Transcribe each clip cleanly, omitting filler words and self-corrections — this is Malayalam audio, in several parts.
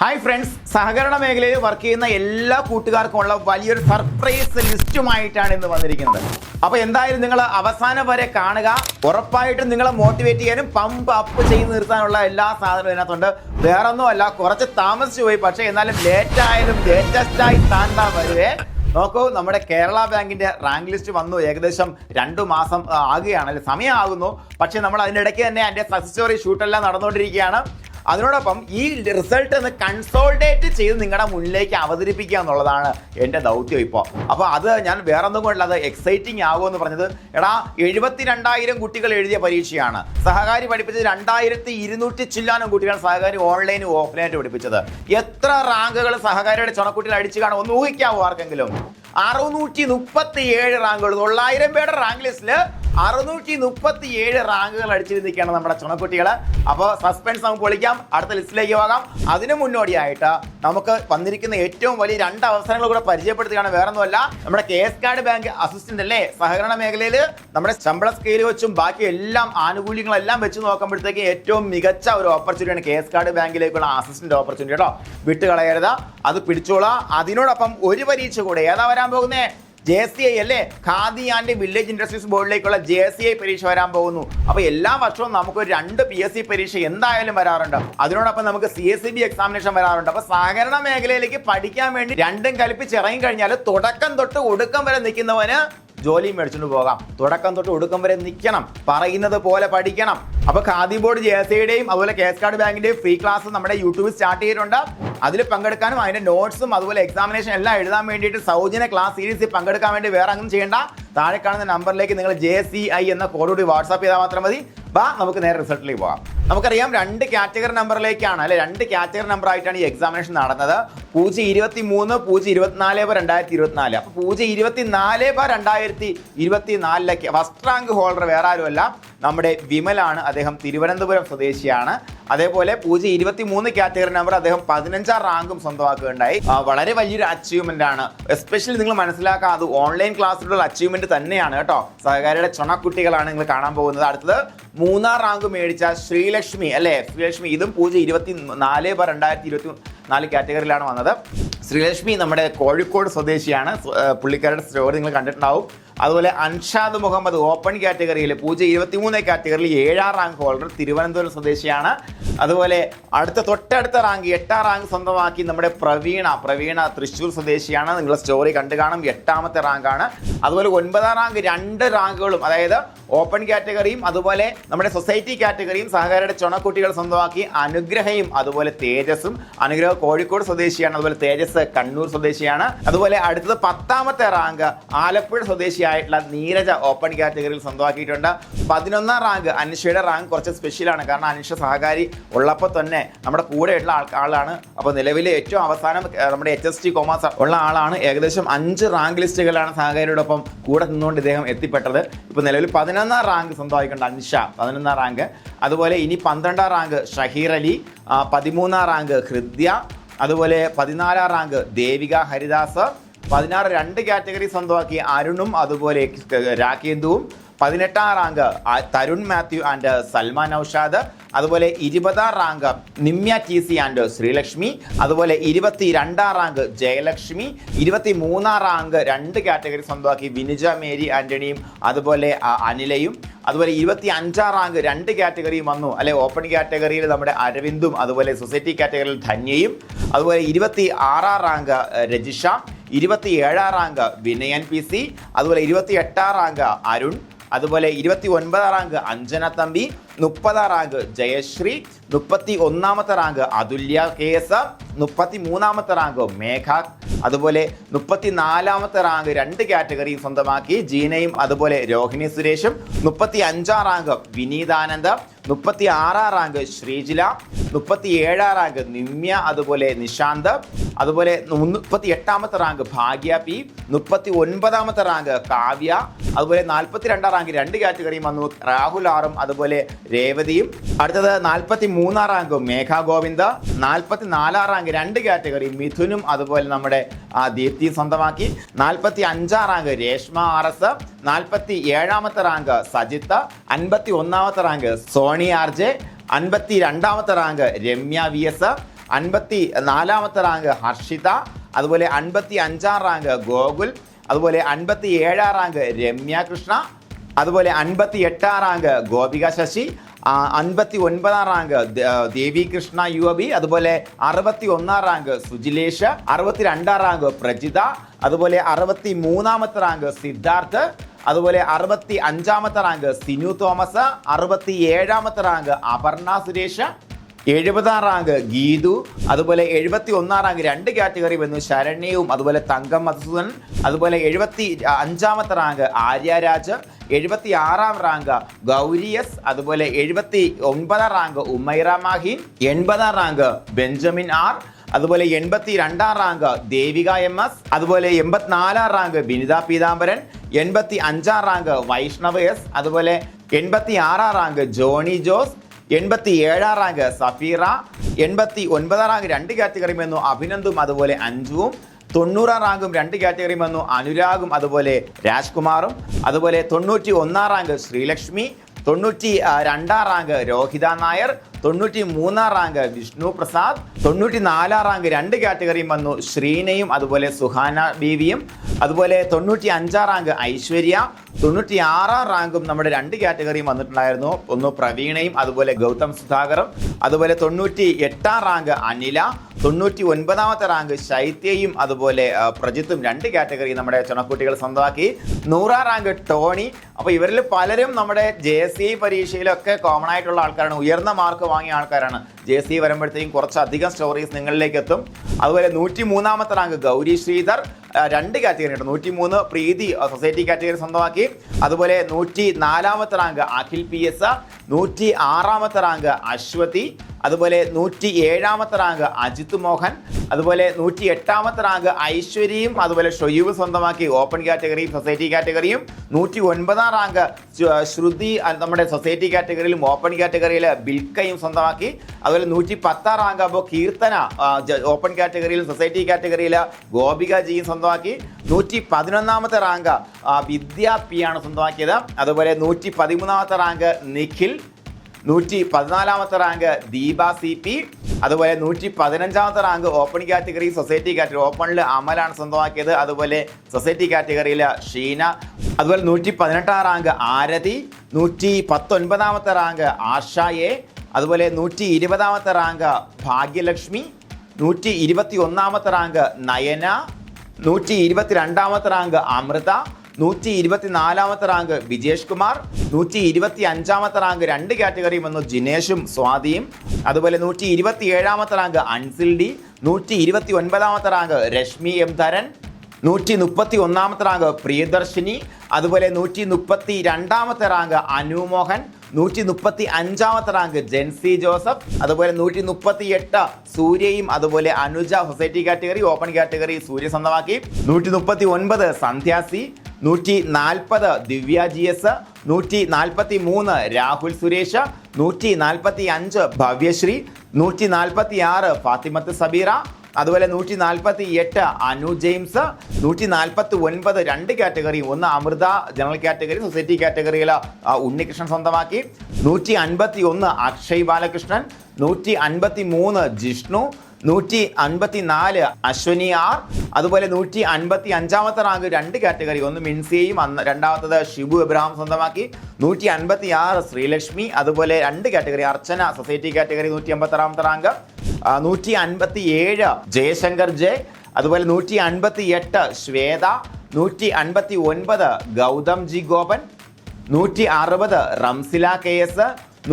ഹായ് ഫ്രണ്ട്സ്, സഹകരണ മേഖലയിൽ വർക്ക് ചെയ്യുന്ന എല്ലാ കൂട്ടുകാർക്കുമുള്ള വലിയൊരു സർപ്രൈസ് ലിസ്റ്റുമായിട്ടാണ് ഇന്ന് വന്നിരിക്കുന്നത്. അപ്പോൾ എന്തായാലും നിങ്ങൾ അവസാനം വരെ കാണുക. ഉറപ്പായിട്ടും നിങ്ങളെ മോട്ടിവേറ്റ് ചെയ്യാനും പമ്പ് അപ്പ് ചെയ്ത് നിർത്താനുള്ള എല്ലാ സാധനവും ഇതിനകത്തുണ്ട്. വേറൊന്നുമല്ല, കുറച്ച് താമസിച്ചു പോയി, പക്ഷേ എന്നാലും ലേറ്റ് ആയാലും ലേറ്റസ്റ്റായി താണ്ടാ വരുവേ. നോക്കൂ, നമ്മുടെ കേരള ബാങ്കിന്റെ റാങ്ക് ലിസ്റ്റ് വന്നു. ഏകദേശം 2 മാസം ആകുകയാണ്, അല്ലെ സമയമാകുന്നു. പക്ഷേ നമ്മൾ അതിനിടയ്ക്ക് തന്നെ അതിന്റെ സക്സസ് സ്റ്റോറി ഷൂട്ടെല്ലാം നടന്നുകൊണ്ടിരിക്കുകയാണ്. അതിനോടൊപ്പം ഈ റിസൾട്ട് ഒന്ന് കൺസോൾട്ടേറ്റ് ചെയ്ത് നിങ്ങളുടെ മുന്നിലേക്ക് അവതരിപ്പിക്കുക എന്നുള്ളതാണ് എൻ്റെ ദൗത്യം ഇപ്പോൾ. അപ്പോൾ അത് ഞാൻ വേറൊന്നും കൊണ്ടല്ല, അത് എക്സൈറ്റിംഗ് ആകുമെന്ന് പറഞ്ഞത്. എടാ, 72,000 കുട്ടികൾ എഴുതിയ പരീക്ഷയാണ്. സഹകാരി പഠിപ്പിച്ചത് 2,200 ചില്ലാനും കുട്ടികൾ സഹകാരി ഓൺലൈനും ഓഫ്ലൈനായിട്ട് പഠിപ്പിച്ചത്. എത്ര റാങ്കുകൾ സഹകാരിയുടെ ചുണക്കുട്ടികൾ അടിച്ചു കാണും ഒന്ന് ഊഹിക്കാവോ ആർക്കെങ്കിലും? 637 റാങ്കുകൾ. 900 പേരുടെ റാങ്ക് ലിസ്റ്റിൽ 637 റാങ്കുകൾ അടിച്ചിരിക്കുകയാണ് നമ്മുടെ ചുണക്കുട്ടികൾ. അപ്പോൾ സസ്പെൻസ് നമുക്ക് പൊളിക്കാം, അടുത്ത ലിസ്റ്റിലേക്ക് പോകാം. അതിനു മുന്നോടിയായിട്ട് നമുക്ക് വന്നിരിക്കുന്ന ഏറ്റവും വലിയ 2 അവസരങ്ങൾ കൂടെ പരിചയപ്പെടുത്തുകയാണ്. വേറൊന്നുമല്ല, നമ്മുടെ കേസ് കാർഡ് ബാങ്ക് അസിസ്റ്റന്റ് അല്ലേ, സഹകരണ മേഖലയിൽ നമ്മുടെ ശമ്പള സ്കെയിൽ വെച്ചും ബാക്കി എല്ലാം ആനുകൂല്യങ്ങളെല്ലാം വെച്ച് നോക്കുമ്പോഴത്തേക്ക് ഏറ്റവും മികച്ച ഒരു ഓപ്പർച്യൂണിറ്റിയാണ് കേസ് കാർഡ് ബാങ്കിലേക്കുള്ള അസിസ്റ്റന്റ് ഓപ്പർച്യൂണിറ്റി. കേട്ടോ, വിട്ടുകളയരുത്, അത് പിടിച്ചോളാം. അതിനോടൊപ്പം ഒരു പരീക്ഷ കൂടെ. ഏതാ വരാൻ പോകുന്നേ? JCI അല്ലേ, ഖാദി ആൻഡ് വില്ലേജ് ഇൻഡസ്ട്രീസ് ബോർഡിലേക്കുള്ള JCI പരീക്ഷ വരാൻ പോകുന്നു. അപ്പോൾ എല്ലാ വർഷവും നമുക്ക് 2 PSC പരീക്ഷ എന്തായാലും വരാറുണ്ട്. അതിനോടൊപ്പം നമുക്ക് CSEB എക്സാമിനേഷൻ വരാറുണ്ട്. അപ്പോൾ സഹകരണ മേഖലയിലേക്ക് പഠിക്കാൻ വേണ്ടി രണ്ടും കൽപ്പിച്ച് ഇറങ്ങി കഴിഞ്ഞാൽ തുടക്കം തൊട്ട് ഒടുക്കം വരെ നിൽക്കുന്നവന് ജോലി മേടിച്ചുകൊണ്ട് പോകാം. തുടക്കം തൊട്ട് ഒടുക്കം വരെ നിൽക്കണം, പറയുന്നത് പോലെ പഠിക്കണം. അപ്പോൾ ഖാദി ബോർഡ്, JCIയുടെയും അതുപോലെ കേസ് കാർഡ് ബാങ്കിന്റെയും ഫ്രീ ക്ലാസ് നമ്മുടെ യൂട്യൂബിൽ സ്റ്റാർട്ട് ചെയ്തിട്ടുണ്ട്. അതിൽ പങ്കെടുക്കാനും അതിന്റെ നോട്ട്സും അതുപോലെ എക്സാമിനേഷൻ എല്ലാം എഴുതാൻ വേണ്ടിയിട്ട് സൗജന്യ ക്ലാസ് സീരീസിൽ പങ്കെടുക്കാൻ വേണ്ടി വേറെ അങ്ങും ചെയ്യേണ്ട. താഴെ കാണുന്ന നമ്പറിലേക്ക് നിങ്ങൾ JCI എന്ന കോഡോട് വാട്സാപ്പ് ചെയ്താൽ മാത്രം മതി. നമുക്ക് നേരെ റിസൾട്ടിലേക്ക് പോകാം. നമുക്കറിയാം 2 കാറ്റഗറി നമ്പറിലേക്കാണ്, അല്ലെ, 2 കാറ്റഗറി നമ്പർ ആയിട്ടാണ് ഈ എക്സാമിനേഷൻ നടന്നത്. 023, 024/2024. അപ്പോൾ 024/2024 ഫസ്റ്റ് റാങ്ക് ഹോൾഡർ വേറെ ആരുമല്ല, നമ്മുടെ വിമലാണ്. അദ്ദേഹം തിരുവനന്തപുരം സ്വദേശിയാണ്. അതേപോലെ 023 കാറ്റഗറി നമ്പർ അദ്ദേഹം 15ാം റാങ്കും സ്വന്തമാക്കുകയുണ്ടായി. വളരെ വലിയൊരു അച്ചീവ്മെന്റ് ആണ്. എസ്പെഷ്യലി നിങ്ങൾ മനസ്സിലാക്കുക, അത് ഓൺലൈൻ ക്ലാസ്സിലുള്ള അച്ചീവ്മെന്റ് തന്നെയാണ് കേട്ടോ. സഹകാരിയുടെ ചുണക്കുട്ടികളാണ് നിങ്ങൾ കാണാൻ പോകുന്നത്. അടുത്തത് 3ാം റാങ്ക് മേടിച്ച ശ്രീലക്ഷ്മി അല്ലേ, ശ്രീലക്ഷ്മി. ഇതും 024/2024 കാറ്റഗറിയിലാണ് വന്നത്. ശ്രീലക്ഷ്മി നമ്മുടെ കോഴിക്കോട് സ്വദേശിയാണ്. പുള്ളിക്കാരുടെ സ്റ്റോറി നിങ്ങൾ കണ്ടിട്ടുണ്ടാവും. അതുപോലെ അൻഷാദ് മുഹമ്മദ് ഓപ്പൺ കാറ്റഗറിയിൽ 023 കാറ്റഗറിയിൽ 7ാം റാങ്ക് ഹോൾഡർ, തിരുവനന്തപുരം സ്വദേശിയാണ്. അതുപോലെ തൊട്ടടുത്ത റാങ്ക് 8ാം റാങ്ക് സ്വന്തമാക്കി നമ്മുടെ പ്രവീണ തൃശ്ശൂർ സ്വദേശിയാണ്. നിങ്ങൾ സ്റ്റോറി കണ്ടു കാണും. 8ാമത്തെ റാങ്കാണ്. അതുപോലെ 9ാം റാങ്ക് 2 റാങ്കുകളും, അതായത് ഓപ്പൺ കാറ്റഗറിയും അതുപോലെ നമ്മുടെ സൊസൈറ്റി കാറ്റഗറിയും സഹകാരിയുടെ ചുണക്കുട്ടികൾ സ്വന്തമാക്കി അനുഗ്രഹയും അതുപോലെ തേജസും. അനുഗ്രഹ കോഴിക്കോട് സ്വദേശിയാണ്, അതുപോലെ തേജസ് കണ്ണൂർ സ്വദേശിയാണ്. അതുപോലെ അടുത്തത് 10ാമത്തെ റാങ്ക് ആലപ്പുഴ സ്വദേശിയായിട്ടുള്ള നീരജ ഓപ്പൺ കാറ്റഗറിയിൽ സ്വന്തമാക്കിയിട്ടുണ്ട്. 11ാം റാങ്ക് അൻഷയുടെ റാങ്ക് കുറച്ച് സ്പെഷ്യലാണ്, കാരണം അൻഷ സഹകാരി ഉള്ളപ്പോൾ തന്നെ നമ്മുടെ കൂടെയുള്ള ആളാണ്. അപ്പോൾ നിലവിലെ ഏറ്റവും അവസാനം നമ്മുടെ HST കൊമേഴ്സ് ഉള്ള ആളാണ്. ഏകദേശം 5 റാങ്ക് ലിസ്റ്റുകളാണ് സഹകാരിയോടൊപ്പം കൂടെ നിന്നുകൊണ്ട് ഇദ്ദേഹം എത്തിപ്പെട്ടത്. ഇപ്പോൾ നിലവിൽ 11ാം റാങ്ക് സ്വന്തമായിക്കൊണ്ട് അൻഷ, 11ാം റാങ്ക്. അതുപോലെ ഇനി 12ാം റാങ്ക് ഷഹീർ അലി, 13ാം റാങ്ക് ഹൃദ്യ, അതുപോലെ 14ാം റാങ്ക് ദേവിക ഹരിദാസ്, 16 2 കാറ്റഗറി സ്വന്തമാക്കി അരുണും അതുപോലെ രാകേന്ദുവും, 18ാം റാങ്ക് തരുൺ മാത്യു ആൻഡ് സൽമാൻ നൌഷാദ്, അതുപോലെ 20ാം rank Nimya TC and Sreelakshmi, അതുപോലെ 22ാം റാങ്ക് ജയലക്ഷ്മി, 23ാം റാങ്ക് 2 കാറ്റഗറി സ്വന്തമാക്കി വിനിജ മേരി ആന്റണിയും അതുപോലെ അനിലയും, അതുപോലെ 25ാം റാങ്ക് 2 കാറ്റഗറിയും വന്നു, അല്ലെ, ഓപ്പൺ കാറ്റഗറിയിൽ നമ്മുടെ അരവിന്ദും അതുപോലെ സൊസൈറ്റി കാറ്റഗറിയിൽ ധന്യയും, അതുപോലെ 26ാം റാങ്ക് രജിഷ, 27ാം റാങ്ക് വിനയൻ PC, അതുപോലെ 28ാം റാങ്ക് അരുൺ, അതുപോലെ 29ാം റാങ്ക് അഞ്ജന തമ്പി, 30ാം റാങ്ക് ജയശ്രീ, 31ാമത്തെ റാങ്ക് അതുല്യ KS, 33ാമത്തെ റാങ്ക് മേഘ, അതുപോലെ 34ാമത്തെ റാങ്ക് 2 കാറ്റഗറി സ്വന്തമാക്കി ജീനയും അതുപോലെ രോഹിണി സുരേഷും, 35ാം റാങ്ക് വിനീതാനന്ദ്, 36ാം റാങ്ക് ശ്രീജില, 37ാം റാങ്ക് നിമ്യ അതുപോലെ നിശാന്ത്, അതുപോലെ 38ാമത്തെ റാങ്ക് ഭാഗ്യ P, 39ാമത്തെ റാങ്ക് കാവ്യ, അതുപോലെ 42ാം റാങ്ക് 2 കാറ്റഗറിയും വന്നു രാഹുൽ ആറും അതുപോലെ രേവതിയും. അടുത്തത് 43ാം റാങ്ക് മേഘ ഗോവിന്ദ്, 44ാം റാങ്ക് 2 കാറ്റഗറി മിഥുനും അതുപോലെ നമ്മുടെ ദീപ്തി സ്വന്തമാക്കി, 45ാം റാങ്ക് രേഷ്മ RS, 47ാമത്തെ റാങ്ക് സജിത്ത്, 51ാമത്തെ റാങ്ക് സോണി RJ, 52ാമത്തെ റാങ്ക് രമ്യ VS, 54ാമത്തെ റാങ്ക് ഹർഷിത, അതുപോലെ 55ാം റാങ്ക് ഗോകുൽ, അതുപോലെ 57ാം റാങ്ക് രമ്യ കൃഷ്ണ, അതുപോലെ 58ാം റാങ്ക് ഗോപിക ശശി, 59ാം റാങ്ക് ദേവി കൃഷ്ണ UAB, അതുപോലെ 61ാം റാങ്ക് സുജിലേഷ്, 62ാം റാങ്ക് പ്രജിത, അതുപോലെ 63ാമത്തെ റാങ്ക് സിദ്ധാർത്ഥ്, അതുപോലെ 65ാമത്തെ റാങ്ക് സിനു തോമസ്, 67ാമത്തെ റാങ്ക് അപർണ സുരേഷ്, 70ാം റാങ്ക് ഗീതു, അതുപോലെ 71ാം റാങ്ക് 2 കാറ്റഗറി വന്നു ശരണ്യവും അതുപോലെ തങ്കം മധുസൂദൻ, അതുപോലെ 75ാമത്തെ റാങ്ക് ആര്യരാജ്, 76ാം റാങ്ക് ഗൗരി S, അതുപോലെ 79ാം റാങ്ക് ഉമൈറ മാഹിൻ, 80ാം റാങ്ക് ബെഞ്ചമിൻ R, അതുപോലെ 82ാം റാങ്ക് ദേവിക MS, അതുപോലെ 84ാം റാങ്ക് ബിനിത പീതാംബരൻ, 85ാം റാങ്ക് വൈഷ്ണവ് S, അതുപോലെ 86ാം റാങ്ക് ജോണി ജോസ്, 87ാം റാങ്ക് സഫീറ, 89ാം റാങ്ക് 2 കാറ്റഗറി വന്നു അഭിനന്ദും അതുപോലെ അഞ്ജുവും, 90ാം റാങ്കും 2 കാറ്റഗറി വന്നു അനുരാഗും അതുപോലെ രാജ്കുമാറും, അതുപോലെ 91ാം റാങ്ക് ശ്രീലക്ഷ്മി, 92ാം റാങ്ക് രോഹിത നായർ, 93ാം റാങ്ക് വിഷ്ണു പ്രസാദ്, 94ാം റാങ്ക് 2 കാറ്റഗറിയും വന്നു ശ്രീനയും അതുപോലെ സുഹാന ബീവിയും, അതുപോലെ 95ാം റാങ്ക് ഐശ്വര്യ, 96ാം റാങ്കും നമ്മുടെ 2 കാറ്റഗറിയും വന്നിട്ടുണ്ടായിരുന്നു, ഒന്ന് പ്രവീണയും അതുപോലെ ഗൗതം സുധാകറും, അതുപോലെ 98ാം റാങ്ക് അനില, 99ാമത്തെ റാങ്ക് ശൈത്യയും അതുപോലെ പ്രജിത്തും 2 കാറ്റഗറി നമ്മുടെ ചുണക്കുട്ടികൾ സ്വന്തമാക്കി. 100ാം റാങ്ക് ടോണി. അപ്പോൾ ഇവരിൽ പലരും നമ്മുടെ JSE പരീക്ഷയിലൊക്കെ കോമൺ ആയിട്ടുള്ള ആൾക്കാരാണ്, ഉയർന്ന മാർക്ക് വാങ്ങിയ ആൾക്കാരാണ്. JSE വരുമ്പോഴത്തേക്കും കുറച്ചധികം സ്റ്റോറീസ് നിങ്ങളിലേക്ക് എത്തും. അതുപോലെ 103ാമത്തെ റാങ്ക് ഗൗരി ശ്രീധർ, 2 കാറ്റഗറി ഉണ്ട്. 103 പ്രീതി സൊസൈറ്റി കാറ്റഗറി സ്വന്തമാക്കി. അതുപോലെ 104ാമത്തെ റാങ്ക് അഖിൽ PS, 106ാമത്തെ റാങ്ക് അശ്വതി, അതുപോലെ 107ാമത്തെ റാങ്ക് അജിത് മോഹൻ, അതുപോലെ 108ാമത്തെ റാങ്ക് ഐശ്വര്യയും അതുപോലെ ഷൊയ്യൂബ് സ്വന്തമാക്കി ഓപ്പൺ കാറ്റഗറിയും സൊസൈറ്റി കാറ്റഗറിയും. 109ാം റാങ്ക് ശ്രുതി നമ്മുടെ സൊസൈറ്റി കാറ്റഗറിയിലും ഓപ്പൺ കാറ്റഗറിയിൽ ബിൽക്കയും സ്വന്തമാക്കി. അതുപോലെ 110ാം റാങ്ക് അപ്പോൾ കീർത്തന ഓപ്പൺ കാറ്റഗറിയിലും സൊസൈറ്റി കാറ്റഗറിയിൽ ഗോപിക ജിയും സ്വന്തമാക്കി. 111ാമത്തെ റാങ്ക് വിദ്യ P ആണ് സ്വന്തമാക്കിയത്. അതുപോലെ 113ാമത്തെ റാങ്ക് നിഖിൽ, 114ാമത്തെ റാങ്ക് ദീപ CP, അതുപോലെ 115ാമത്തെ rank open category society category ഓപ്പണിൽ അമലാണ് സ്വന്തമാക്കിയത്. അതുപോലെ സൊസൈറ്റി കാറ്റഗറിയിൽ ഷീന. അതുപോലെ 118ാം റാങ്ക് ആരതി, 119ാമത്തെ റാങ്ക് ആശ A, അതുപോലെ 120ാമത്തെ റാങ്ക് ഭാഗ്യലക്ഷ്മി, 121ാമത്തെ റാങ്ക് നയന, 122ാമത്തെ റാങ്ക് അമൃത, 124ാമത്തെ റാങ്ക് വിജേഷ് കുമാർ, 125ാമത്തെ റാങ്ക് 2 കാറ്റഗറി വന്നു ജിനേഷും സ്വാതിയും. അതുപോലെ 127ാമത്തെ റാങ്ക് അൻസിൽ D, 129ാമത്തെ റാങ്ക് രശ്മി M ധരൻ, 131ാമത്തെ റാങ്ക് പ്രിയദർശിനി, അതുപോലെ 132ാമത്തെ റാങ്ക് അനു മോഹൻ, 135ാമത്തെ റാങ്ക് ജെൻസി ജോസഫ്, അതുപോലെ 138 സൂര്യയും അതുപോലെ Anuja society category open category Surya സ്വന്തമാക്കി. 139 സന്ധ്യാസി, 140 ദിവ്യ GS, 143 രാഹുൽ സുരേഷ്, 145 ഭവ്യശ്രീ, 146 ഫാത്തിമത്ത് സബീറ, അതുപോലെ 148 അനു ജെയിംസ്, 149 2 കാറ്റഗറി, ഒന്ന് അമൃത ജനറൽ കാറ്റഗറി സൊസൈറ്റി കാറ്റഗറിയിൽ ഉണ്ണികൃഷ്ണൻ സ്വന്തമാക്കി. 151 അക്ഷയ് ബാലകൃഷ്ണൻ, 153 ജിഷ്ണു, 154 അശ്വനി R, അതുപോലെ 155ാമത്തെ റാങ്ക് 2 കാറ്റഗറി, ഒന്ന് മിൻസിയും രണ്ടാമത്തത് ഷിബു എബ്രഹാം സ്വന്തമാക്കി. 156 ശ്രീലക്ഷ്മി, അതുപോലെ 2 കാറ്റഗറി അർച്ചന സൊസൈറ്റി കാറ്റഗറി 156ാമത്തെ റാങ്ക്. 157 ജയശങ്കർ J, അതുപോലെ 158 Shweta, 159 Gautam G Gopan, 160 റംസില KS,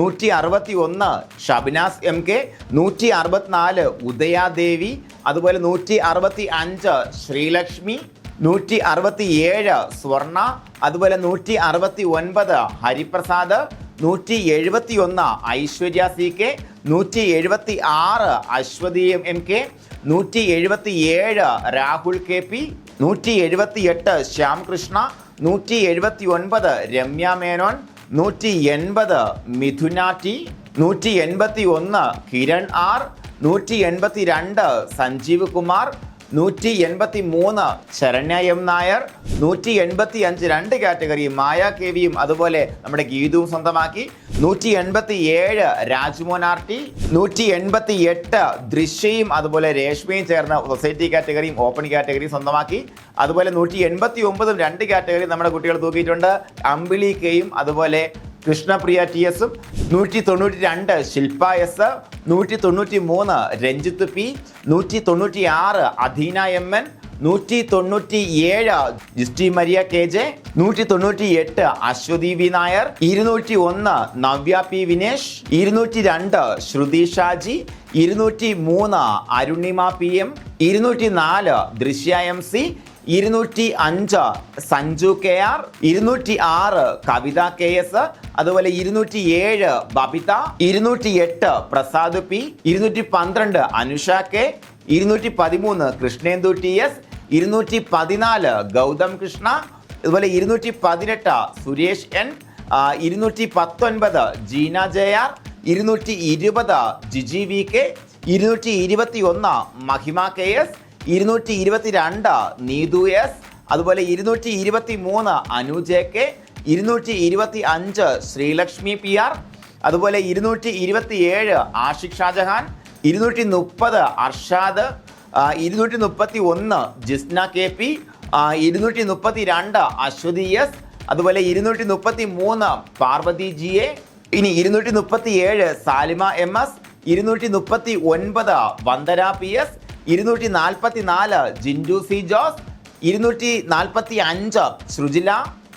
161 ഷബിനാസ് MK, 164 ഉദയാദേവി, അതുപോലെ 165 ശ്രീലക്ഷ്മി, 167 സ്വർണ, അതുപോലെ 169 Hariprasad, 171 Aishwarya CK, 176 Aswathi MK, 177 Rahul KP, 178 Shyam Krishna, 179 Ramya Menon, 180 Mithuna T, 181 Kiran R, 182 Sanjeev Kumar, 183 Saranya M Nair, 185 2 കാറ്റഗറിയും മായ കെവിയും അതുപോലെ നമ്മുടെ ഗീതവും സ്വന്തമാക്കി. 187 രാജ്മോൻ ആർ ടി, 188 ദൃശ്യയും അതുപോലെ രേഷ്മയും ചേർന്ന സൊസൈറ്റി കാറ്റഗറിയും ഓപ്പൺ കാറ്റഗറിയും സ്വന്തമാക്കി. അതുപോലെ 189 2 കാറ്റഗറി നമ്മുടെ കുട്ടികൾ തൂക്കിയിട്ടുണ്ട്. അമ്പിളി കെയും അതുപോലെ കൃഷ്ണപ്രിയ ടി എസും, 192 ശില്പ S, 193 Ranjith P, 196 Adheena M N, 197 Jisty Maria K J, 198 Aswathy V Nair, 201 Navya P Vinesh, 202 Sruthi Shaji, 203 Arunima P M, 204 Drishya M C, 205 Sanju K R, 206 Kavitha K S, അതുപോലെ 207 Babitha, 208 Prasad P, 212 Anusha K, 213 Krishnendu T S, 214 Gautham Krishna, അതുപോലെ 218 Suresh N, 219 Jeena J R, 220 Jiji V K, 221 Mahima K S, 222 Neethu S, അതുപോലെ 223 Anu J K, 225 Sreelakshmi P R, അതുപോലെ 227 Ashiq Shajahan, 230 Arshad, 231 Jisna K P, 232 Aswathy S, അതുപോലെ 233 പാർവതി ജി എ, ഇനി 237 Salima M S, 239 Vandana P S, 244 Jindu C Jose, 245 Srijila,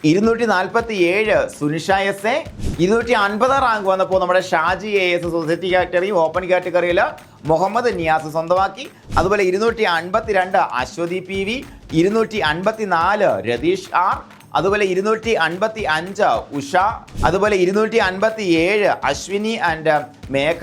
247 Sunisha S A, 250 rank വന്നപ്പോൾ നമ്മുടെ ഷാജി എ എസ് സൊസൈറ്റി കാറ്റഗറിയും ഓപ്പൺ കാറ്റഗറിയിൽ മുഹമ്മദ് നിയാസ് സ്വന്തമാക്കി. അതുപോലെ 252 Aswathy P V, 254 Ratheesh R, അതുപോലെ 255 ഉഷ, അതുപോലെ 257 അശ്വിനി ആൻഡ് മേഘ,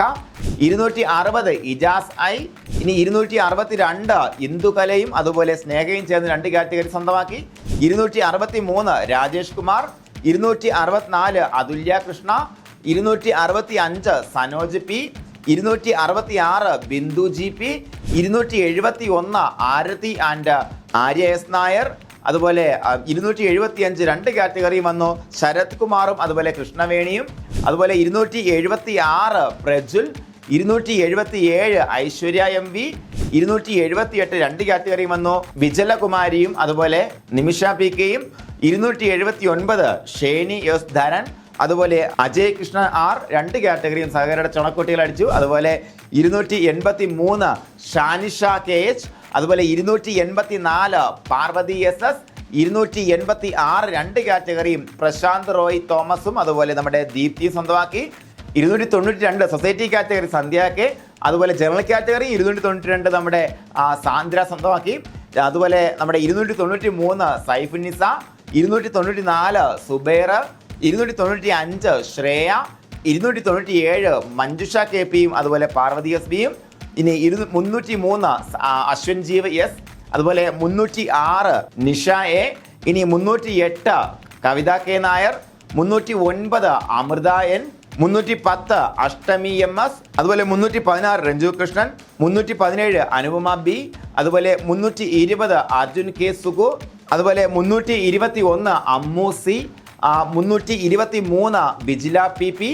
260 ഇജാസ് ഐ, ഇനി 262 ഇന്ദുകലയും അതുപോലെ സ്നേഹയും ചേർന്ന് 2 കാറ്റഗറി സ്വന്തമാക്കി. 263 Rajesh Kumar, 264 Athulya Krishna, 265 Sanoj P, 266 Bindu G P, 271 Arathi and Arya S Nair, അതുപോലെ 275 2 കാറ്റഗറി വന്നു ശരത് കുമാറും അതുപോലെ കൃഷ്ണവേണിയും, അതുപോലെ 276 Prajul, 277 Aishwarya M V, 278 2 category വന്നു വിജലകുമാരിയും അതുപോലെ നിമിഷ പി കെയും, 279 ഷേനി എസ് ധരൻ, അതുപോലെ അജയ് കൃഷ്ണൻ ആർ 2 കാറ്റഗറിയും സഹകരണ ചുണക്കുട്ടികൾ അടിച്ചു. അതുപോലെ 283 ഷാനിഷ കെ എച്ച്, അതുപോലെ 284 പാർവതി എസ് എസ്, 286 2 കാറ്റഗറിയും പ്രശാന്ത് റോയ് തോമസും അതുപോലെ നമ്മുടെ ദീപ്തി സ്വന്തമാക്കി. 292 സൊസൈറ്റി കാറ്റഗറി സന്ധ്യ കെ, അതുപോലെ ജനറൽ കാറ്റഗറി 292 നമ്മുടെ സാന്ദ്ര സ്വന്തമാക്കി. അതുപോലെ നമ്മുടെ 293 സൈഫുന്നിസ, 294 സുബൈർ, 295 ശ്രേയ, 297 മഞ്ജുഷ കെ പിയും അതുപോലെ പാർവതി എസ് ബിയും, ഇനി 303 അശ്വിൻ ജീവ് എസ്, അതുപോലെ 306 നിഷ എ, ഇനി 308 കവിത കെ നായർ, 309 അമൃത എൻ, 310 അഷ്ടമി എം എസ്, അതുപോലെ 316 രഞ്ജു കൃഷ്ണൻ, 317 അനുപമ ബി, അതുപോലെ 320 അർജുൻ കെ സുഗു, അതുപോലെ 321 Ammu C, 323 Vijila P P,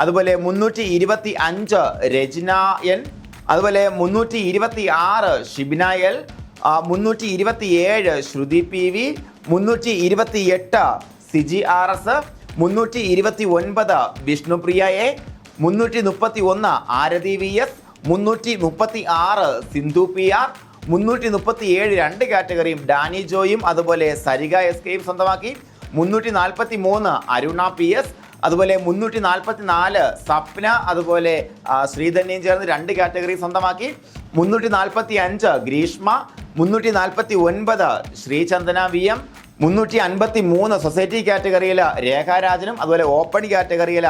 അതുപോലെ 325 രചന എൻ, അതുപോലെ 326 Shibina L, 327 Sruthi P V, 328 Siji R S, 329 Vishnupriya A, 331 Arathi V S, 336 Sindhu P R, 337 2 കാറ്റഗറിയും ഡാനി ജോയും അതുപോലെ സരിക എസ് കെയും സ്വന്തമാക്കി. 343 അരുണ പി എസ്, അതുപോലെ 344 സപ്ന അതുപോലെ ശ്രീധന്യം ചേർന്ന് 2 കാറ്റഗറി സ്വന്തമാക്കി. 345 ഗ്രീഷ്മ, 349 ശ്രീചന്ദന വി എം, 353 സൊസൈറ്റി കാറ്റഗറിയിൽ രേഖാരാജനും അതുപോലെ ഓപ്പൺ കാറ്റഗറിയിൽ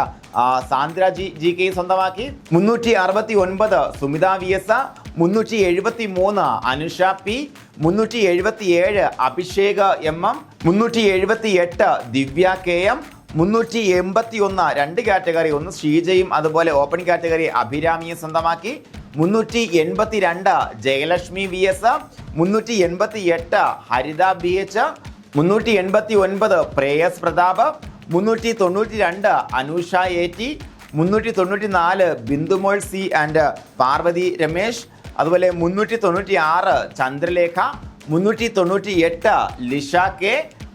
സാന്ദ്ര ജി കെ സ്വന്തമാക്കി. 369 Sumitha V S, 373 Anusha P, 377 Abhishek M M, 378 Divya K M, 381 2 category ഒന്ന് ഷീജയും അതുപോലെ ഓപ്പൺ കാറ്റഗറി അഭിരാമിയും സ്വന്തമാക്കി. 382 Jayalakshmi VS, 388 Haritha BH, 389 Preyas Prathap, 392 Anusha AT, 394 Bindumol C and Parvathy Ramesh, അതുപോലെ 396 ചന്ദ്രലേഖ, 398 ലിഷ K,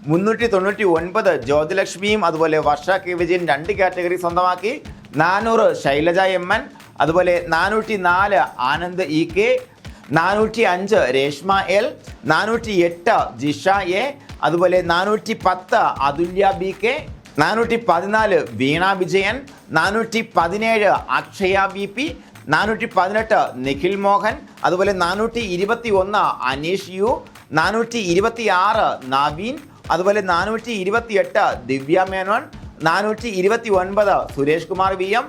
399 ജ്യോതിലക്ഷ്മിയും അതുപോലെ വർഷ K വിജയൻ 2 കാറ്റഗറി സ്വന്തമാക്കി. 400 ശൈലജ MN, അതുപോലെ 404 Anand EK, 405 Reshma L, 408 Jisha A, അതുപോലെ 410 അതുല്യ BK, 414 വീണ വിജയൻ, 417 അക്ഷയ VP, 418 നിഖിൽ മോഹൻ, അതുപോലെ 421 അനീഷ് U, 426 നവീൻ, അതുപോലെ 428 Divya Menon, 429 Suresh Kumar VM,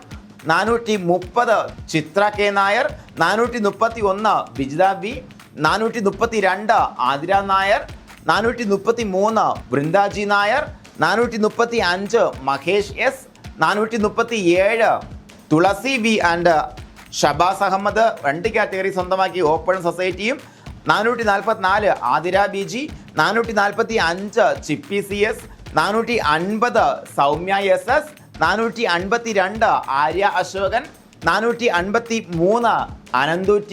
430 Chithra K Nair, 431 Vijitha V, 432 Athira Nair, 433 Vrindaji Nair, 435 Mahesh S, 437 Thulasi V and Shabas Ahmed 2 category സ്വന്തമാക്കി ഓപ്പൺ സൊസൈറ്റിയും. 444 Athira BG, 445 Chippy CS, 450 Soumya SS, 452 Arya Asokan, 453 Ananthu T,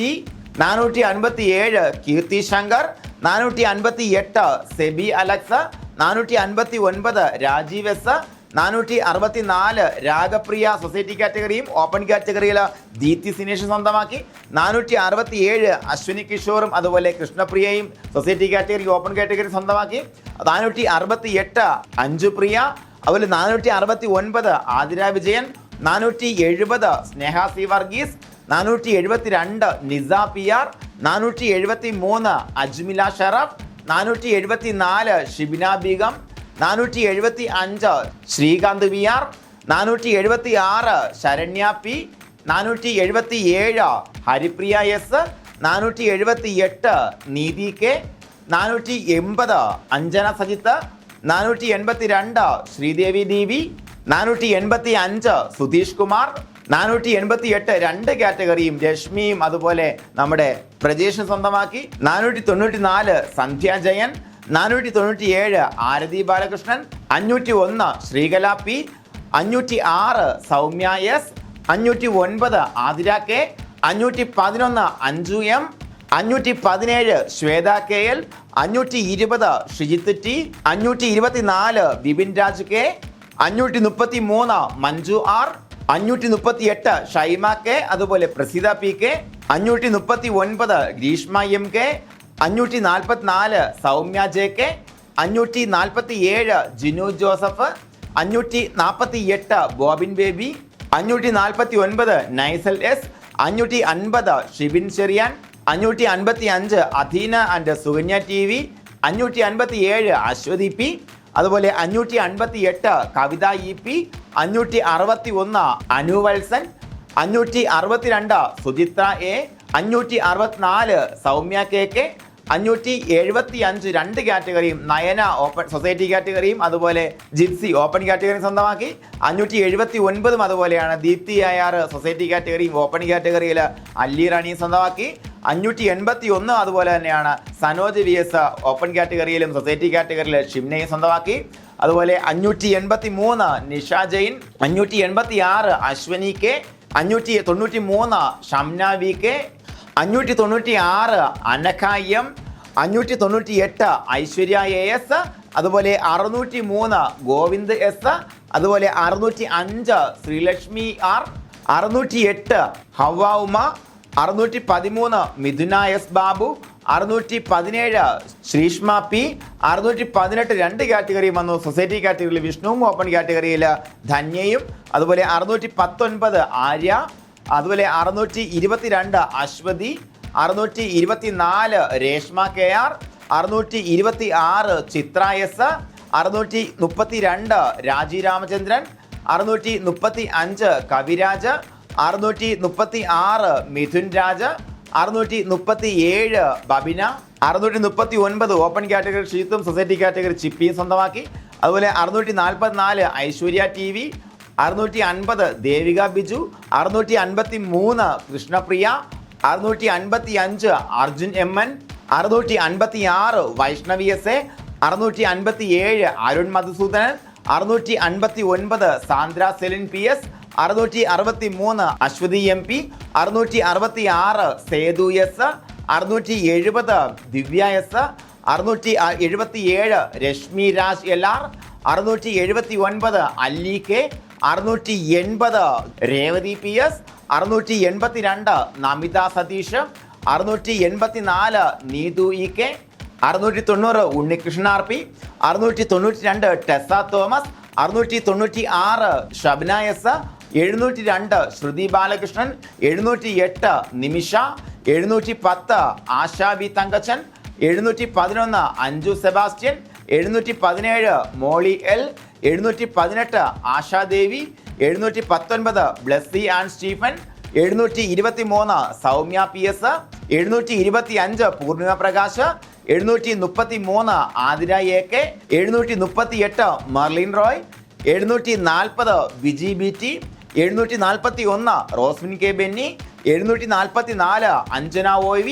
457 Keerthi Shankar, 458 Seby Alex, 459 Rajeev S, 464 Ragapriya society കാറ്റഗറിയും ഓപ്പൺ കാറ്റഗറിയിൽ ദീപ്തി സിനേഷ് സ്വന്തമാക്കി. 467 അശ്വിനി കിഷോറും അതുപോലെ കൃഷ്ണപ്രിയയും സൊസൈറ്റി കാറ്റഗറി ഓപ്പൺ കാറ്റഗറി സ്വന്തമാക്കി. 468 അഞ്ജുപ്രിയ, അതുപോലെ 469 Athira Vijayan, 470 Sneha C Varghese, 472 Nisa PR, 473 Ajmila Sharaf, 474 Shibina Beegum, 475 Sreekanth VR, 476 Saranya P, 477 Haripriya S, 478 നീതി K, 480 അഞ്ജന സജിത്ത്, 482 ശ്രീദേവി DV, 485 സുധീഷ് കുമാർ, 488 2 കാറ്റഗറിയും രശ്മിയും അതുപോലെ നമ്മുടെ പ്രജേഷും സ്വന്തമാക്കി. 494 സന്ധ്യ ജയൻ, 497 ആരതി Balakrishnan, 501 Sreekala P, 506 Soumya S, 509 Athira K, 511 Anju M, 517 Shweta KL, 520 Shijith T, 524 Bipin Raj K, 533 Manju R, 538 Shaima K, അതുപോലെ Prasiddha PK, 539 Greeshma MK, 544 Soumya JK, 547 Jinu Joseph, 548 Bobin Baby, 549 Naisal S, 550 Shibin Cherian, 555 Adheena and Sukanya TV, 557 Aswathy P, അതുപോലെ 558 Kavitha EP, 561 Anuvatsan, 562 Suchithra A, 564 Soumya KK, 575 2 കാറ്റഗറിയും നയന ഓപ്പൺ സൊസൈറ്റി കാറ്റഗറിയും അതുപോലെ ജിപ്സി ഓപ്പൺ കാറ്റഗറിയും സ്വന്തമാക്കി. 579 അതുപോലെയാണ് ദീപ്തി IR സൊസൈറ്റി കാറ്റഗറിയും ഓപ്പൺ കാറ്റഗറിയിൽ അല്ലി റാണിയും സ്വന്തമാക്കി. 581 അതുപോലെ തന്നെയാണ് സനോജ് VS ഓപ്പൺ കാറ്റഗറിയിലും സൊസൈറ്റി കാറ്റഗറിയിൽ ഷിംനയും സ്വന്തമാക്കി. അതുപോലെ 583 Nisha Jain, 586 Ashwini K, 593 Shamna VK, 596 Anakha M, 598 Aishwarya AS, അതുപോലെ 603 ഗോവിന്ദ് S, അതുപോലെ 605 Sreelakshmi R, 608 Hava Uma, 613 Mithuna S Babu, 617 Sreeshma P, 618 2 category വന്നു സൊസൈറ്റി കാറ്റഗറിയിൽ വിഷ്ണുവും ഓപ്പൺ കാറ്റഗറിയിൽ ധന്യയും, അതുപോലെ 619 ആര്യ, അതുപോലെ 622 അശ്വതി, 624 രേഷ്മ KR, 626 ചിത്ര S, 632 Raji Ramachandran, 635 Kaviraj, 636 Mithun Raj, 637 Babina, 639 open category ഷീത്തും സൊസൈറ്റി കാറ്റഗറി ചിപ്പിയും സ്വന്തമാക്കി. അതുപോലെ 644 Aishwarya TV, 650 Devika Biju, 653 Krishnapriya, 655 Arjun MN, 656 Vaishnavi SA, 657 Arun Madhusoodanan, 659 Sandra Celine PS, 663 Aswathy MP, 666 Sethu S, 670 Divya S, 677 Rashmi Raj LR, 679 Alli K, 680 Revathy PS, 682 Namitha Satheesh, 684 Neethu EK, 690 Unnikrishnan RP, 692 Tessa Thomas, 696 Shabna S, 702 Sruthi Balakrishnan, 708 Nimisha, 710 Asha V Thankachan, 711 Anju Sebastian, 717 Molly L, 718 Ashadevi, 719 Blessy and Stephen, 723 Soumya PS, 725 Poornima Prakash, 733 Athira AK, 738 Merlin Roy, 740 Viji BT, 741 Rosmin K Benny, 744 Anjana OV,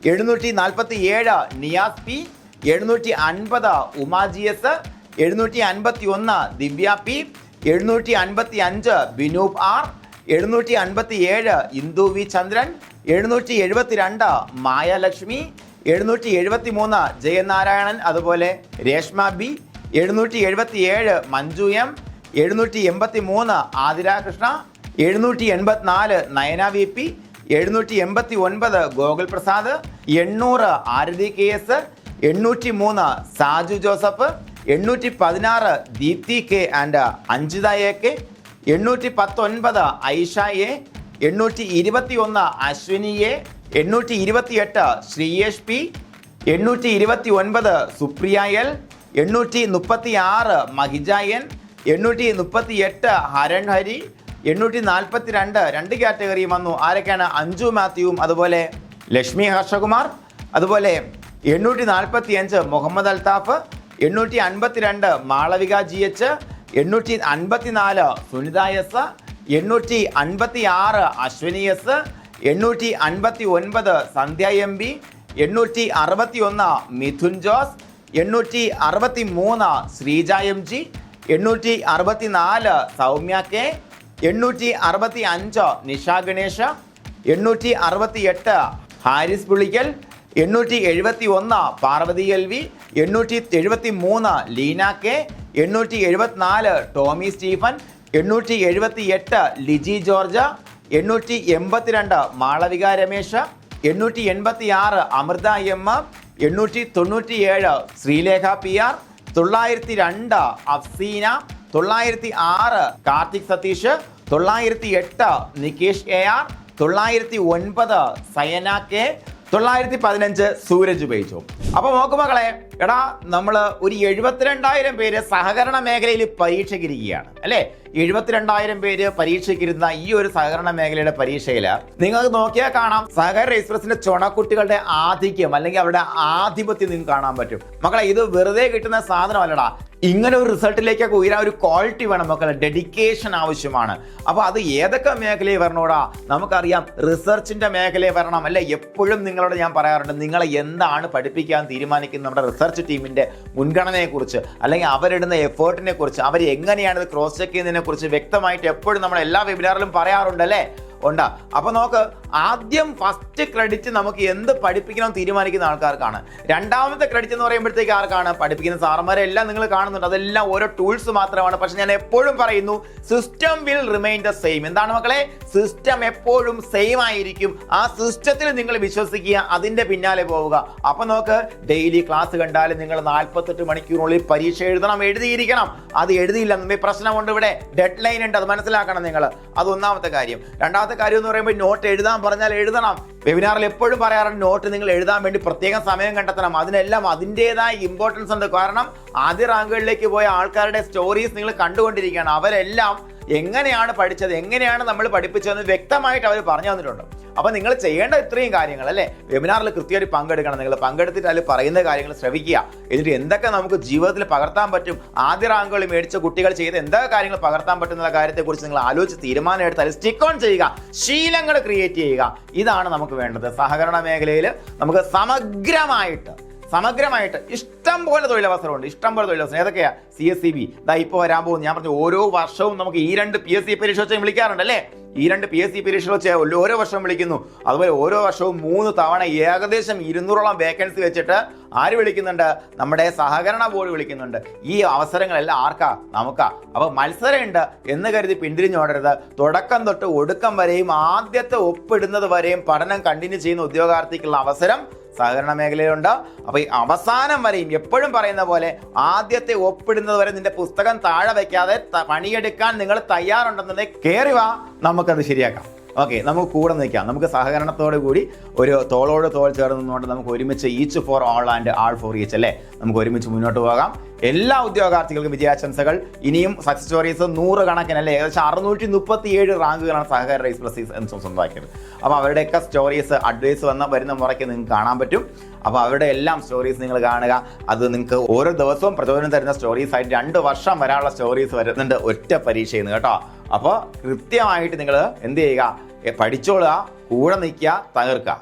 747 Niyas P, 750 Umaji S, 751 Divya P, 755 Binoop R, 757 Indu V Chandran, 772 Maya Lakshmi, 773 Jayanarayanan, അതുപോലെ Reshma B, 777 Manju M, 783 Athira Krishna, 784 Nayana VP, 789 Gokul Prasad, 800 Arathi KS, 803 Saju Joseph, 816 Deepthi K and Anjitha AK, 819 Aisha A, 821 Aswini A, 828 Sreeyesh P, 829 Supriya L, 836 Mahija N, 838 Haran Hari, 842 രണ്ട് കാറ്റഗറിയും വന്നു. ആരൊക്കെയാണ്? അഞ്ജു മാത്യുവും അതുപോലെ ലക്ഷ്മി ഹർഷകുമാർ, അതുപോലെ 845 Muhammad Althaf, 852 Malavika GH, 854 Sunitha S, 856 Aswini S, 859 Sandhya MB, 861 Mithun Jose, 863 Sreeja MG, 864 Soumya K, 865 Nisha Ganesh, 868 Haris Pulikkal, 871 Parvathy LV, 873 Leena K, 874 Tommy Stephen, 878 Liji George, 882 Malavika Ramesh, 886 Amritha M, 897 Sreelekha PR, 902 Afseena, 906 Karthik Satheesh, 908 Nikesh AR, 909 Sayana K, 915 Sooraj Baiju. അപ്പൊ നോക്കു മക്കളെ, എടാ നമ്മൾ ഒരു 72,000 പേര് സഹകരണ മേഖലയിൽ പരീക്ഷയ്ക്കിരിക്കുകയാണ് അല്ലേ. 72,000 പേര് പരീക്ഷയ്ക്കിരുന്ന ഈ ഒരു സഹകരണ മേഖലയുടെ പരീക്ഷയിൽ നിങ്ങൾക്ക് നോക്കിയാൽ കാണാം സഹകരണ എക്സ്പ്രസിന്റെ ചുണക്കുട്ടികളുടെ ആധിക്യം അല്ലെങ്കിൽ അവരുടെ ആധിപത്യം നിങ്ങൾക്ക് കാണാൻ പറ്റും. മക്കളെ, ഇത് വെറുതെ കിട്ടുന്ന സാധനമല്ലടാ. ഇങ്ങനെ ഒരു റിസൾട്ടിലേക്കൊക്കെ ഉയരാൻ ഒരു ക്വാളിറ്റി വേണം മക്കളെ, ഡെഡിക്കേഷൻ ആവശ്യമാണ്. അപ്പോൾ അത് ഏതൊക്കെ മേഖലയിൽ വരണോടാ? നമുക്കറിയാം റിസർച്ചിന്റെ മേഖലയിൽ വരണം അല്ലെ. എപ്പോഴും നിങ്ങളോട് ഞാൻ പറയാറുണ്ട്, നിങ്ങളെ എന്താണ് പഠിപ്പിക്കാൻ തീരുമാനിക്കുന്നത് നമ്മുടെ റിസർച്ച് ടീമിന്റെ മുൻഗണനയെക്കുറിച്ച് അല്ലെങ്കിൽ അവരിടുന്ന എഫേർട്ടിനെ കുറിച്ച്, അവർ എങ്ങനെയാണ് ഇത് ക്രോസ് ചെക്ക് ചെയ്യുന്നതിനെ കുറിച്ച് വ്യക്തമായിട്ട് എപ്പോഴും നമ്മൾ എല്ലാ വെബിനാറിലും പറയാറുണ്ട് അല്ലേ. ഉണ്ടാ. അപ്പൊ നോക്ക്, ആദ്യം ഫസ്റ്റ് ക്രെഡിറ്റ് നമുക്ക് എന്ത് പഠിപ്പിക്കണം തീരുമാനിക്കുന്ന ആൾക്കാർക്കാണ്. രണ്ടാമത്തെ ക്രെഡിറ്റ് എന്ന് പറയുമ്പോഴത്തേക്ക് ആർക്കാണ്? പഠിപ്പിക്കുന്ന സാറന്മാരെല്ലാം നിങ്ങൾ കാണുന്നുണ്ട്, അതെല്ലാം ഓരോ ടൂൾസ് മാത്രമാണ്. പക്ഷെ ഞാൻ എപ്പോഴും പറയുന്നു, system will remain the same. എന്താണ് മക്കളെ? സിസ്റ്റം എപ്പോഴും സെയിം ആയിരിക്കും. ആ സിസ്റ്റത്തിൽ നിങ്ങൾ വിശ്വസിക്കുക, അതിന്റെ പിന്നാലെ പോവുക. അപ്പൊ നോക്ക്, ഡെയിലി ക്ലാസ് കണ്ടാലും നിങ്ങൾ 48 മണിക്കൂറിനുള്ളിൽ പരീക്ഷ എഴുതിയിരിക്കണം. അത് എഴുതിയില്ല, പ്രശ്നമുണ്ട്. ഇവിടെ ഡെഡ് ലൈൻ ഉണ്ട്, അത് മനസ്സിലാക്കണം നിങ്ങൾ. അത് ഒന്നാമത്തെ കാര്യം. രണ്ടാമത്തെ കാര്യം എന്ന് പറയുമ്പോൾ നോട്ട് എഴുതാൻ പറഞ്ഞാൽ എഴുതണം. വെബിനാറിൽ എപ്പോഴും പറയാറുണ്ട്, നോട്ട് നിങ്ങൾ എഴുതാൻ വേണ്ടി പ്രത്യേകം സമയം കണ്ടെത്തണം. അതിനെല്ലാം അതിൻ്റെതായ ഇമ്പോർട്ടൻസ് ഉണ്ട്. കാരണം ആദ്യ റാങ്കുകളിലേക്ക് പോയ ആൾക്കാരുടെ സ്റ്റോറീസ് നിങ്ങൾ കണ്ടുകൊണ്ടിരിക്കുകയാണ്. അവരെല്ലാം എങ്ങനെയാണ് പഠിച്ചത്, എങ്ങനെയാണ് നമ്മൾ പഠിപ്പിച്ചതെന്ന് വ്യക്തമായിട്ട് അവർ പറഞ്ഞു തന്നിട്ടുണ്ട്. അപ്പോൾ നിങ്ങൾ ചെയ്യേണ്ട ഇത്രയും കാര്യങ്ങൾ അല്ലേ, വെബിനാറിൽ കൃത്യമായിട്ട് പങ്കെടുക്കണം. നിങ്ങൾ പങ്കെടുത്തിട്ട് അതിൽ പറയുന്ന കാര്യങ്ങൾ ശ്രവിക്കുക. എന്നിട്ട് എന്തൊക്കെ നമുക്ക് ജീവിതത്തിൽ പകർത്താൻ പറ്റും, ആദ്യ റാങ്കുകൾ മേടിച്ച കുട്ടികൾ ചെയ്ത് എന്തൊക്കെ കാര്യങ്ങൾ പകർത്താൻ പറ്റുന്ന കാര്യത്തെക്കുറിച്ച് നിങ്ങൾ ആലോചിച്ച് തീരുമാനം എടുത്ത് അതിൽ സ്റ്റിക്ക് ഓൺ ചെയ്യുക, ശീലങ്ങൾ ക്രിയേറ്റ് ചെയ്യുക. ഇതാണ് നമുക്ക് വേണ്ടത്. സഹകരണ മേഖലയിൽ നമുക്ക് സമഗ്രമായിട്ട് ഇഷ്ടം പോലെ തൊഴിലവസരമുണ്ട്. ഏതൊക്കെയാ? CSEB ഇപ്പോൾ വരാൻ പോകുന്നു. ഞാൻ പറഞ്ഞു ഓരോ വർഷവും നമുക്ക് ഈ 2 PSC പരീക്ഷ വെച്ച് വിളിക്കാറുണ്ട് അല്ലേ. ഈ 2 PSC പരീക്ഷ വെച്ച് ഓരോ വർഷവും വിളിക്കുന്നു. അതുപോലെ ഓരോ വർഷവും 3 തവണ ഏകദേശം 200ഓളം വേക്കൻസി വെച്ചിട്ട് ആര് വിളിക്കുന്നുണ്ട്? നമ്മുടെ സഹകരണ ബോർഡ് വിളിക്കുന്നുണ്ട്. ഈ അവസരങ്ങളെല്ലാം ആർക്കാ? നമുക്കാ. അപ്പോൾ മത്സരമുണ്ട് എന്ന് കരുതി പിന്തിരിഞ്ഞോടരുത്. തുടക്കം തൊട്ട് ഒടുക്കം വരെയും ആദ്യത്തെ ഒപ്പിടുന്നത് വരെയും പഠനം കണ്ടിന്യൂ ചെയ്യുന്ന ഉദ്യോഗാർത്ഥിക്കുള്ള അവസരം സഹകരണ മേഖലയിലുണ്ട്. അപ്പോൾ ഈ അവസാനം വരെയും എപ്പോഴും പറയുന്ന പോലെ ആദ്യത്തെ ഒപ്പിടുന്നത് വരെ നിന്റെ പുസ്തകം താഴെ വയ്ക്കാതെ പണിയെടുക്കാൻ നിങ്ങൾ തയ്യാറുണ്ടെന്നുണ്ടെങ്കിൽ കയറി വാ, നമുക്കത് ശരിയാക്കാം. ഓക്കെ, നമുക്ക് കൂടെ നിൽക്കാം. നമുക്ക് സഹകരണത്തോടു കൂടി ഒരു തോളോട് തോൾ ചേർന്ന് നിന്നുകൊണ്ട് നമുക്ക് ഒരുമിച്ച് each for all and all for each അല്ലേ, നമുക്ക് ഒരുമിച്ച് മുന്നോട്ട് പോകാം. എല്ലാ ഉദ്യോഗാർത്ഥികൾക്കും വിജയാശംസകൾ. ഇനിയും സക്സസ് സ്റ്റോറീസ് 100 കണക്കിനല്ലേ, ഏകദേശം 637 റാങ്കുകളാണ് സഹകരണ റൈസ് പ്ലസ് സ്വന്തമാക്കിയത്. അപ്പോൾ അവരുടെയൊക്കെ സ്റ്റോറീസ് അഡ്വൈസ് വരുന്ന മുറയ്ക്ക് നിങ്ങൾക്ക് കാണാൻ പറ്റും. അപ്പോൾ അവരുടെ എല്ലാം സ്റ്റോറീസ് നിങ്ങൾ കാണുക. അത് നിങ്ങൾക്ക് ഓരോ ദിവസവും പ്രചോദനം തരുന്ന സ്റ്റോറീസ് ആയിട്ട് 2 വർഷം വരാനുള്ള സ്റ്റോറീസ് വരുന്നുണ്ട് ഒറ്റ പരീക്ഷയിൽ നിന്ന് കേട്ടോ. അപ്പോൾ കൃത്യമായിട്ട് നിങ്ങൾ എന്ത് ചെയ്യുക, പഠിച്ചോളുക, കൂടെ നിൽക്കുക, തകർക്കുക.